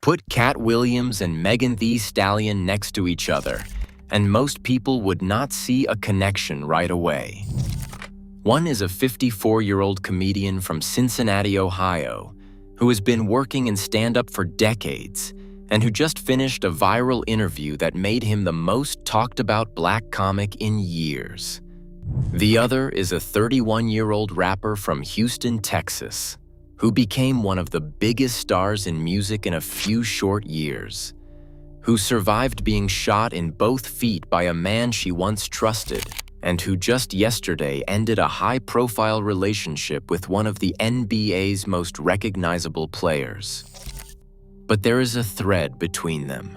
Put Katt Williams and Megan Thee Stallion next to each other, and most people would not see a connection right away. One is a 54-year-old comedian from Cincinnati, Ohio, who has been working in stand-up for decades and who just finished a viral interview that made him the most talked-about black comic in years. The other is a 31-year-old rapper from Houston, Texas, who became one of the biggest stars in music in a few short years, who survived being shot in both feet by a man she once trusted, and who just yesterday ended a high-profile relationship with one of the NBA's most recognizable players. But there is a thread between them.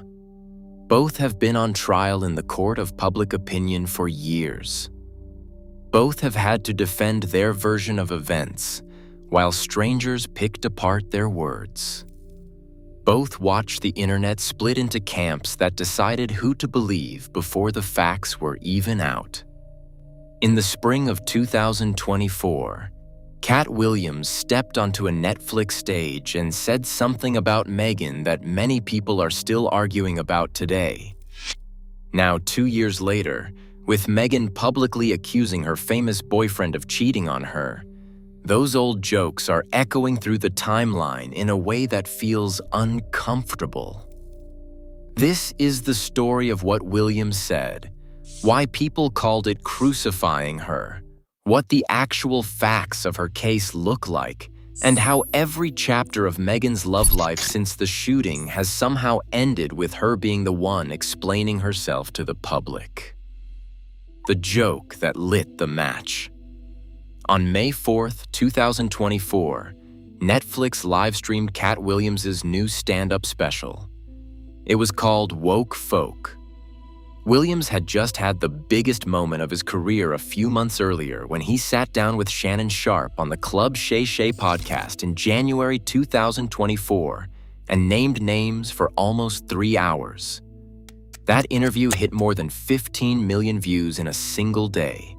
Both have been on trial in the court of public opinion for years. Both have had to defend their version of events, while strangers picked apart their words. Both watched the internet split into camps that decided who to believe before the facts were even out. In the spring of 2024, Katt Williams stepped onto a Netflix stage and said something about Megan that many people are still arguing about today. Now, 2 years later, with Megan publicly accusing her famous boyfriend of cheating on her, those old jokes are echoing through the timeline in a way that feels uncomfortable. This is the story of what Williams said, why people called it crucifying her, what the actual facts of her case look like, and how every chapter of Megan's love life since the shooting has somehow ended with her being the one explaining herself to the public. The joke that lit the match. On May 4th, 2024, Netflix live-streamed Katt Williams' new stand-up special. It was called Woke Folk. Williams had just had the biggest moment of his career a few months earlier when he sat down with Shannon Sharpe on the Club Shay Shay podcast in January 2024 and named names for almost 3 hours. That interview hit more than 15 million views in a single day.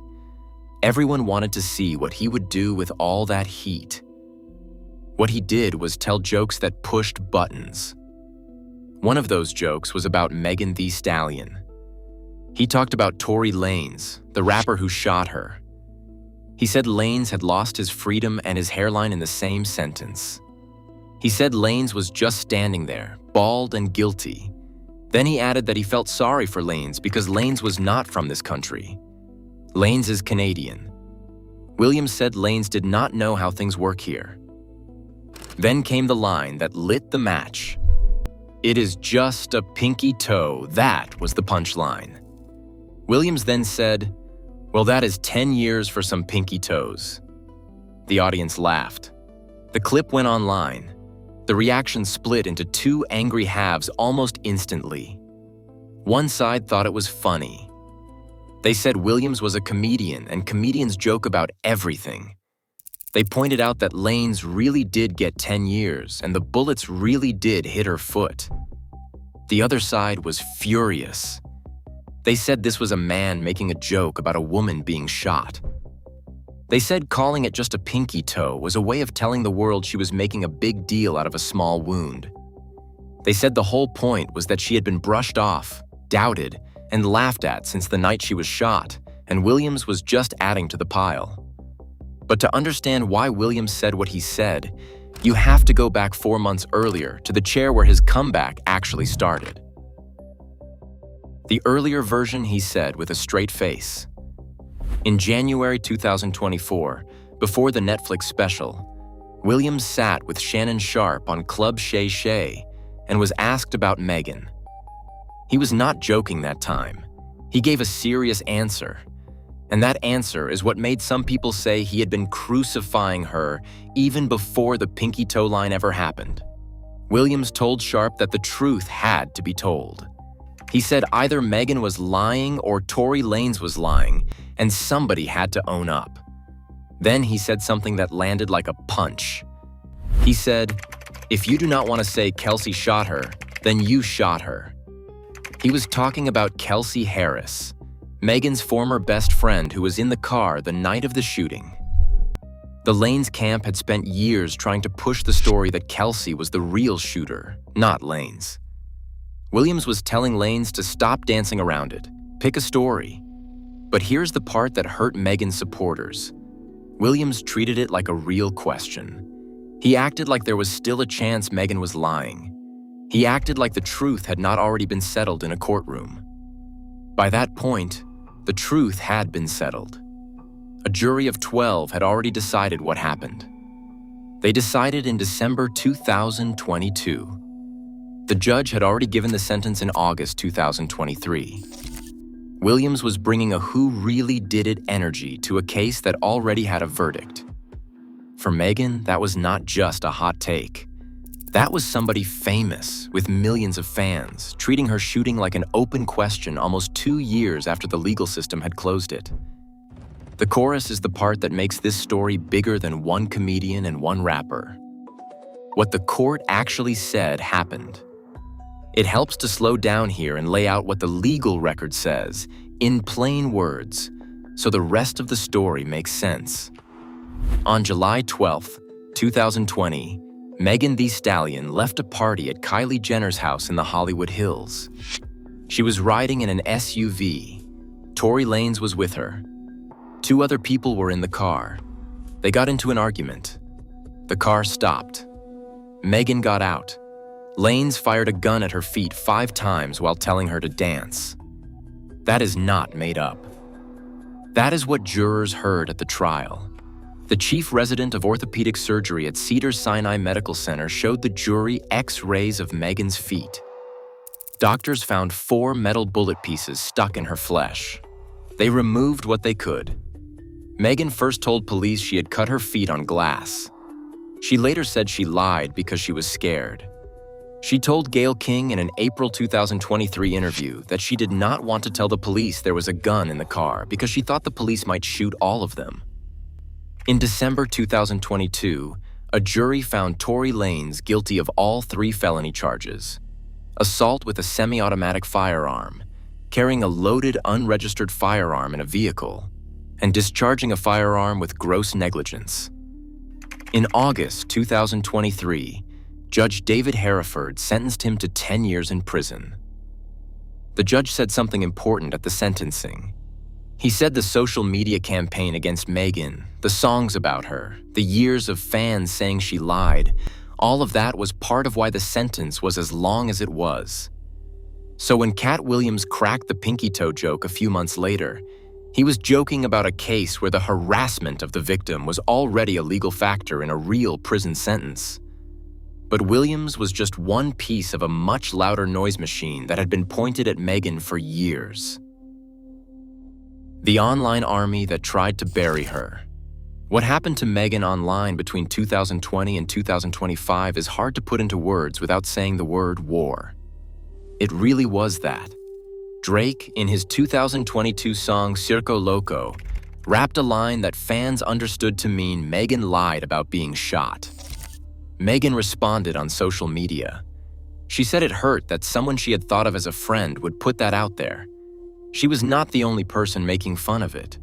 Everyone wanted to see what he would do with all that heat. What he did was tell jokes that pushed buttons. One of those jokes was about Megan Thee Stallion. He talked about Tory Lanez, the rapper who shot her. He said Lanez had lost his freedom and his hairline in the same sentence. He said Lanez was just standing there, bald and guilty. Then he added that he felt sorry for Lanez because Lanez was not from this country. Lanez is Canadian. Williams said Lanez did not know how things work here. Then came the line that lit the match. "It is just a pinky toe." That was the punchline. Williams then said, "Well, that is 10 years for some pinky toes." The audience laughed. The clip went online. The reaction split into two angry halves almost instantly. One side thought it was funny. They said Williams was a comedian and comedians joke about everything. They pointed out that Lanez really did get 10 years and the bullets really did hit her foot. The other side was furious. They said this was a man making a joke about a woman being shot. They said calling it just a pinky toe was a way of telling the world she was making a big deal out of a small wound. They said the whole point was that she had been brushed off, doubted, and laughed at since the night she was shot, and Williams was just adding to the pile. But to understand why Williams said what he said, you have to go back 4 months earlier to the chair where his comeback actually started. The earlier version he said with a straight face. In January 2024, before the Netflix special, Williams sat with Shannon Sharpe on Club Shay Shay and was asked about Megan. He was not joking that time. He gave a serious answer. And that answer is what made some people say he had been crucifying her even before the pinky toe line ever happened. Williams told Sharpe that the truth had to be told. He said either Megan was lying or Tory Lanez was lying, and somebody had to own up. Then he said something that landed like a punch. He said, "If you do not want to say Kelsey shot her, then you shot her." He was talking about Kelsey Harris, Megan's former best friend who was in the car the night of the shooting. The Lanes camp had spent years trying to push the story that Kelsey was the real shooter, not Lanes. Williams was telling Lanes to stop dancing around it, pick a story. But here's the part that hurt Megan's supporters. Williams treated it like a real question. He acted like there was still a chance Megan was lying. He acted like the truth had not already been settled in a courtroom. By that point, the truth had been settled. A jury of 12 had already decided what happened. They decided in December 2022. The judge had already given the sentence in August 2023. Williams was bringing a who really did it energy to a case that already had a verdict. For Megan, that was not just a hot take. That was somebody famous with millions of fans, treating her shooting like an open question almost 2 years after the legal system had closed it. The chorus is the part that makes this story bigger than one comedian and one rapper. What the court actually said happened. It helps to slow down here and lay out what the legal record says, in plain words, so the rest of the story makes sense. On July 12, 2020, Megan Thee Stallion left a party at Kylie Jenner's house in the Hollywood Hills. She was riding in an SUV. Tory Lanez was with her. 2 other people were in the car. They got into an argument. The car stopped. Megan got out. Lanez fired a gun at her feet 5 times while telling her to dance. That is not made up. That is what jurors heard at the trial. The chief resident of orthopedic surgery at Cedars-Sinai Medical Center showed the jury X-rays of Megan's feet. Doctors found 4 metal bullet pieces stuck in her flesh. They removed what they could. Megan first told police she had cut her feet on glass. She later said she lied because she was scared. She told Gayle King in an April 2023 interview that she did not want to tell the police there was a gun in the car because she thought the police might shoot all of them. In December 2022, a jury found Tory Lanez guilty of all 3 felony charges: assault with a semi-automatic firearm, carrying a loaded, unregistered firearm in a vehicle, and discharging a firearm with gross negligence. In August 2023, Judge David Hereford sentenced him to 10 years in prison. The judge said something important at the sentencing. He said the social media campaign against Megan, the songs about her, the years of fans saying she lied, all of that was part of why the sentence was as long as it was. So when Katt Williams cracked the pinky toe joke a few months later, he was joking about a case where the harassment of the victim was already a legal factor in a real prison sentence. But Williams was just one piece of a much louder noise machine that had been pointed at Megan for years. The online army that tried to bury her. What happened to Megan online between 2020 and 2025 is hard to put into words without saying the word war. It really was that. Drake, in his 2022 song Circo Loco, rapped a line that fans understood to mean Megan lied about being shot. Megan responded on social media. She said it hurt that someone she had thought of as a friend would put that out there. She was not the only person making fun of it.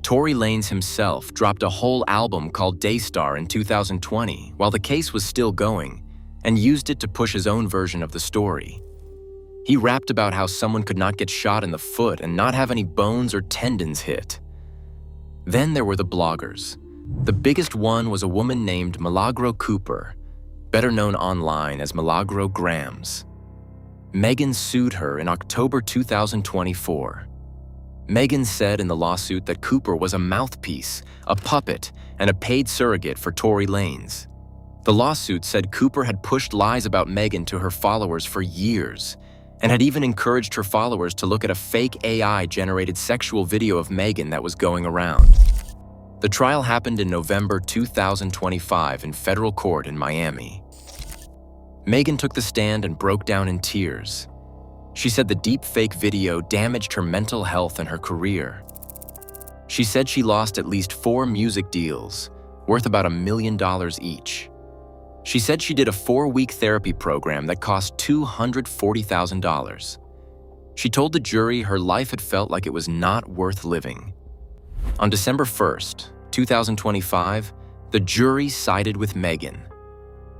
Tory Lanez himself dropped a whole album called Daystar in 2020 while the case was still going, and used it to push his own version of the story. He rapped about how someone could not get shot in the foot and not have any bones or tendons hit. Then there were the bloggers. The biggest one was a woman named Milagro Cooper, better known online as Milagro Grams. Megan sued her in October 2024. Megan said in the lawsuit that Cooper was a mouthpiece, a puppet, and a paid surrogate for Tory Lanez. The lawsuit said Cooper had pushed lies about Megan to her followers for years, and had even encouraged her followers to look at a fake AI-generated sexual video of Megan that was going around. The trial happened in November 2025 in federal court in Miami. Megan took the stand and broke down in tears. She said the deep-fake video damaged her mental health and her career. She said she lost at least 4 music deals, worth about $1 million each. She said she did a 4-week therapy program that cost $240,000. She told the jury her life had felt like it was not worth living. On December 1st, 2025, the jury sided with Megan.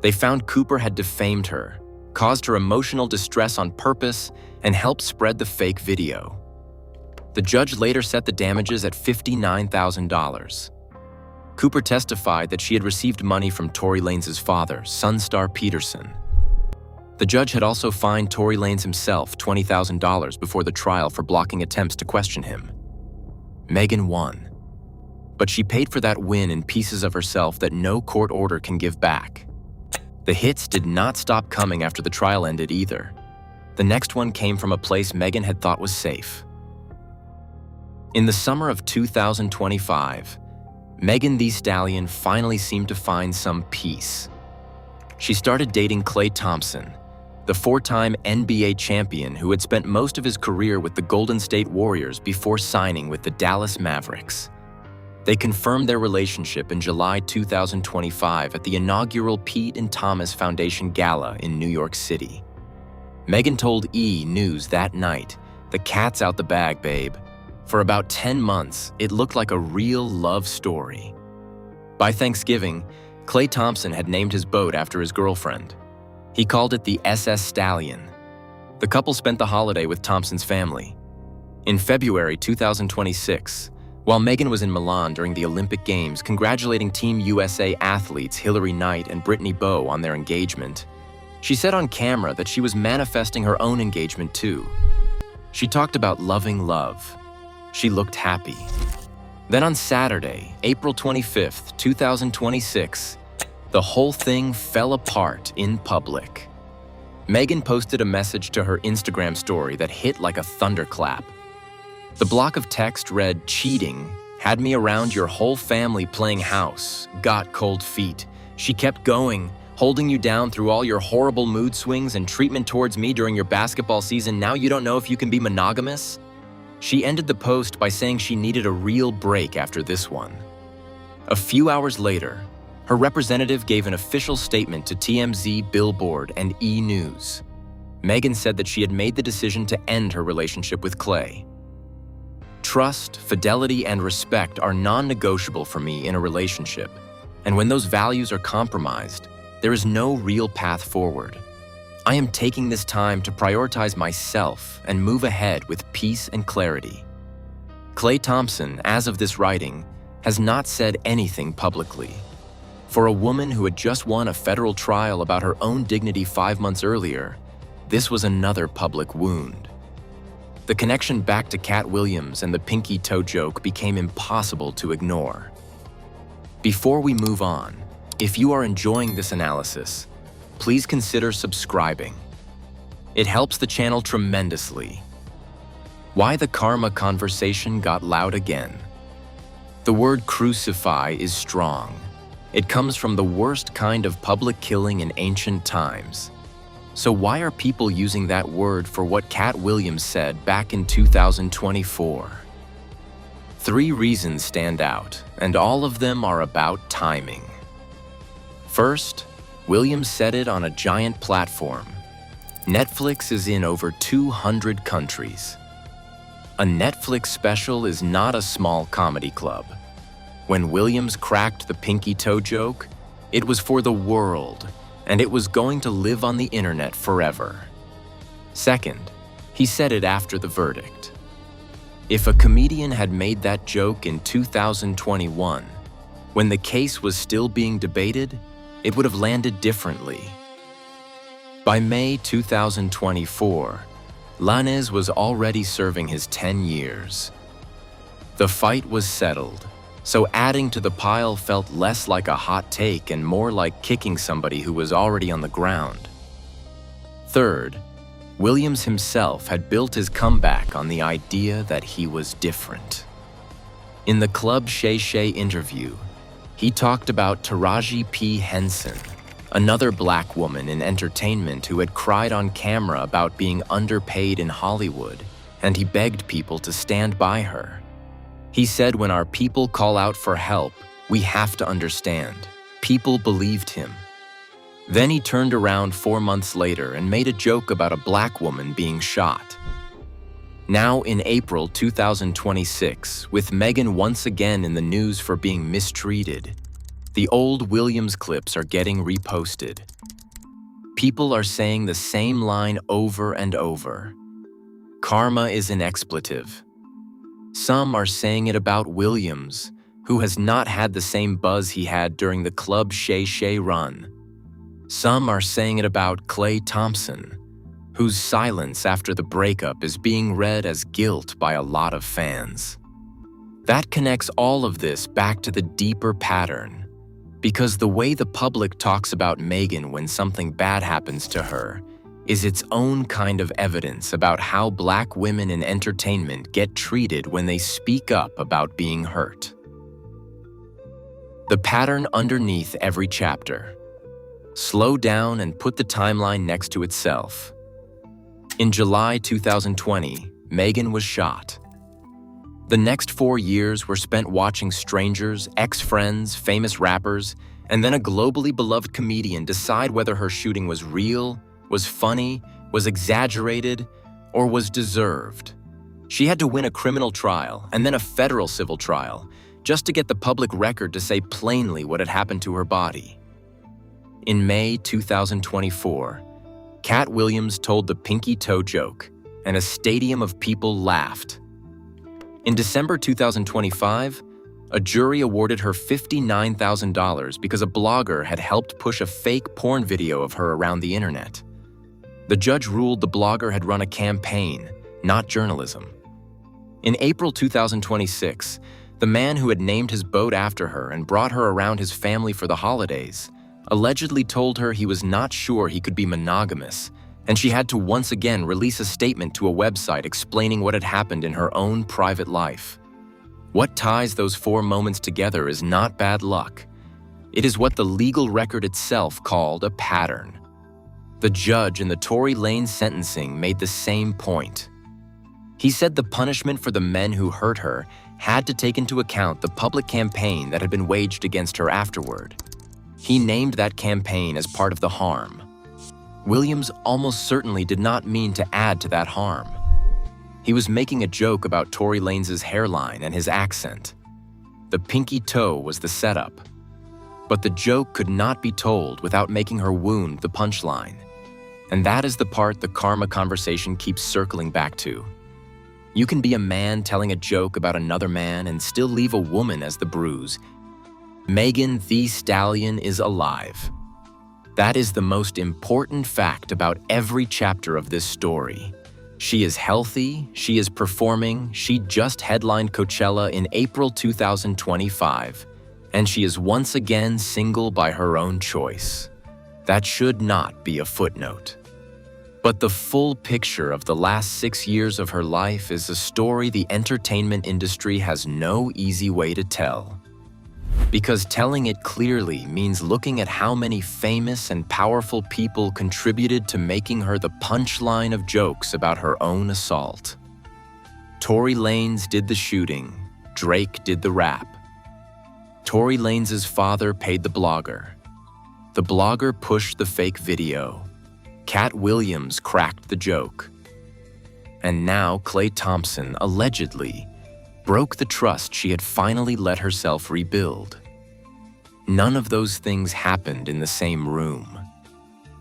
They found Cooper had defamed her, caused her emotional distress on purpose, and helped spread the fake video. The judge later set the damages at $59,000. Cooper testified that she had received money from Tory Lanez's father, Sunstar Peterson. The judge had also fined Tory Lanez himself $20,000 before the trial for blocking attempts to question him. Megan won. But she paid for that win in pieces of herself that no court order can give back. The hits did not stop coming after the trial ended either. The next one came from a place Megan had thought was safe. In the summer of 2025, Megan Thee Stallion finally seemed to find some peace. She started dating Klay Thompson, the four-time NBA champion who had spent most of his career with the Golden State Warriors before signing with the Dallas Mavericks. They confirmed their relationship in July 2025 at the inaugural Pete and Thomas Foundation Gala in New York City. Megan told E! News that night, "The cat's out the bag, babe." For about 10 months, it looked like a real love story. By Thanksgiving, Klay Thompson had named his boat after his girlfriend. He called it the SS Stallion. The couple spent the holiday with Thompson's family. In February 2026, while Megan was in Milan during the Olympic Games congratulating Team USA athletes Hillary Knight and Brittany Bowe on their engagement, she said on camera that she was manifesting her own engagement too. She talked about loving love. She looked happy. Then on Saturday, April 25th, 2026, the whole thing fell apart in public. Megan posted a message to her Instagram story that hit like a thunderclap. The block of text read, "Cheating, had me around your whole family playing house, got cold feet. She kept going, holding you down through all your horrible mood swings and treatment towards me during your basketball season. Now you don't know if you can be monogamous?" She ended the post by saying she needed a real break after this one. A few hours later, her representative gave an official statement to TMZ, Billboard, and E! News. Megan said that she had made the decision to end her relationship with Klay. "Trust, fidelity, and respect are non-negotiable for me in a relationship, and when those values are compromised, there is no real path forward. I am taking this time to prioritize myself and move ahead with peace and clarity." Klay Thompson, as of this writing, has not said anything publicly. For a woman who had just won a federal trial about her own dignity 5 months earlier, this was another public wound. The connection back to Katt Williams and the pinky toe joke became impossible to ignore. Before we move on, if you are enjoying this analysis, please consider subscribing. It helps the channel tremendously. Why the karma conversation got loud again. The word crucify is strong. It comes from the worst kind of public killing in ancient times. So why are people using that word for what Katt Williams said back in 2024? 3 reasons stand out, and all of them are about timing. First, Williams said it on a giant platform. Netflix is in over 200 countries. A Netflix special is not a small comedy club. When Williams cracked the pinky toe joke, it was for the world, and it was going to live on the internet forever. Second, he said it after the verdict. If a comedian had made that joke in 2021, when the case was still being debated, it would have landed differently. By May 2024, Lanez was already serving his 10 years. The fight was settled, so adding to the pile felt less like a hot take and more like kicking somebody who was already on the ground. Third, Williams himself had built his comeback on the idea that he was different. In the Club Shay Shay interview, he talked about Taraji P. Henson, another black woman in entertainment who had cried on camera about being underpaid in Hollywood, and he begged people to stand by her. He said, "When our people call out for help, we have to understand." People believed him. Then he turned around 4 months later and made a joke about a black woman being shot. Now in April 2026, with Megan once again in the news for being mistreated, the old Williams clips are getting reposted. People are saying the same line over and over. Karma is an expletive. Some are saying it about Williams, who has not had the same buzz he had during the Club Shay Shay run. Some are saying it about Klay Thompson, whose silence after the breakup is being read as guilt by a lot of fans. That connects all of this back to the deeper pattern, because the way the public talks about Megan when something bad happens to her is its own kind of evidence about how Black women in entertainment get treated when they speak up about being hurt. The pattern underneath every chapter. Slow down and put the timeline next to itself. In July 2020, Megan was shot. The next 4 years were spent watching strangers, ex-friends, famous rappers, and then a globally beloved comedian decide whether her shooting was real, was funny, was exaggerated, or was deserved. She had to win a criminal trial and then a federal civil trial just to get the public record to say plainly what had happened to her body. In May 2024, Katt Williams told the pinky toe joke, and a stadium of people laughed. In December 2025, a jury awarded her $59,000 because a blogger had helped push a fake porn video of her around the internet. The judge ruled the blogger had run a campaign, not journalism. In April 2026, the man who had named his boat after her and brought her around his family for the holidays allegedly told her he was not sure he could be monogamous, and she had to once again release a statement to a website explaining what had happened in her own private life. What ties those 4 moments together is not bad luck. It is what the legal record itself called a pattern. The judge in the Tory Lanez sentencing made the same point. He said the punishment for the men who hurt her had to take into account the public campaign that had been waged against her afterward. He named that campaign as part of the harm. Williams almost certainly did not mean to add to that harm. He was making a joke about Tory Lanez's hairline and his accent. The pinky toe was the setup. But the joke could not be told without making her wound the punchline. And that is the part the karma conversation keeps circling back to. You can be a man telling a joke about another man and still leave a woman as the bruise. Megan Thee Stallion is alive. That is the most important fact about every chapter of this story. She is healthy, she is performing, she just headlined Coachella in April 2025, and she is once again single by her own choice. That should not be a footnote. But the full picture of the last 6 years of her life is a story the entertainment industry has no easy way to tell. Because telling it clearly means looking at how many famous and powerful people contributed to making her the punchline of jokes about her own assault. Tory Lanez did the shooting, Drake did the rap. Tory Lanez's father paid the blogger. The blogger pushed the fake video. Katt Williams cracked the joke. And now Klay Thompson allegedly broke the trust she had finally let herself rebuild. None of those things happened in the same room.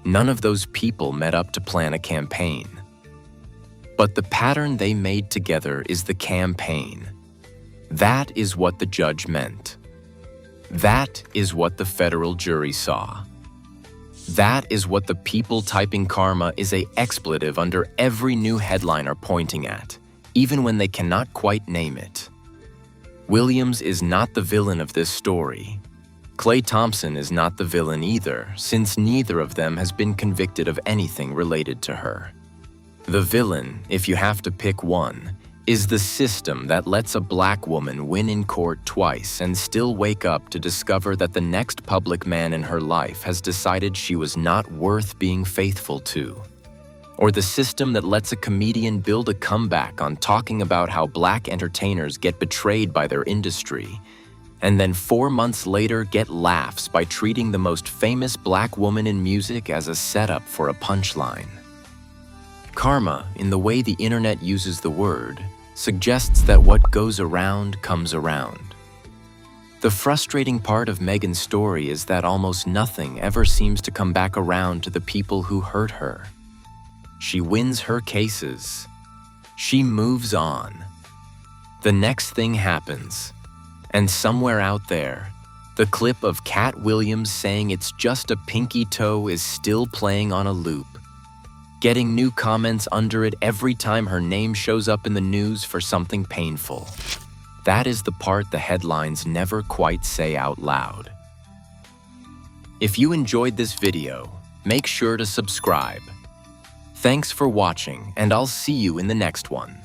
None of those people met up to plan a campaign. But the pattern they made together is the campaign. That is what the judge meant. That is what the federal jury saw. That is what the people typing karma is an expletive under every new headline are pointing at, even when they cannot quite name it. Williams is not the villain of this story. Klay Thompson is not the villain either, since neither of them has been convicted of anything related to her. The villain, if you have to pick one, is the system that lets a Black woman win in court twice and still wake up to discover that the next public man in her life has decided she was not worth being faithful to. Or the system that lets a comedian build a comeback on talking about how Black entertainers get betrayed by their industry, and then 4 months later get laughs by treating the most famous Black woman in music as a setup for a punchline. Karma, in the way the internet uses the word, suggests that what goes around comes around. The frustrating part of Megan's story is that almost nothing ever seems to come back around to the people who hurt her. She wins her cases. She moves on. The next thing happens, and somewhere out there, the clip of Katt Williams saying it's just a pinky toe is still playing on a loop, getting new comments under it every time her name shows up in the news for something painful. That is the part the headlines never quite say out loud. If you enjoyed this video, make sure to subscribe. Thanks for watching, and I'll see you in the next one.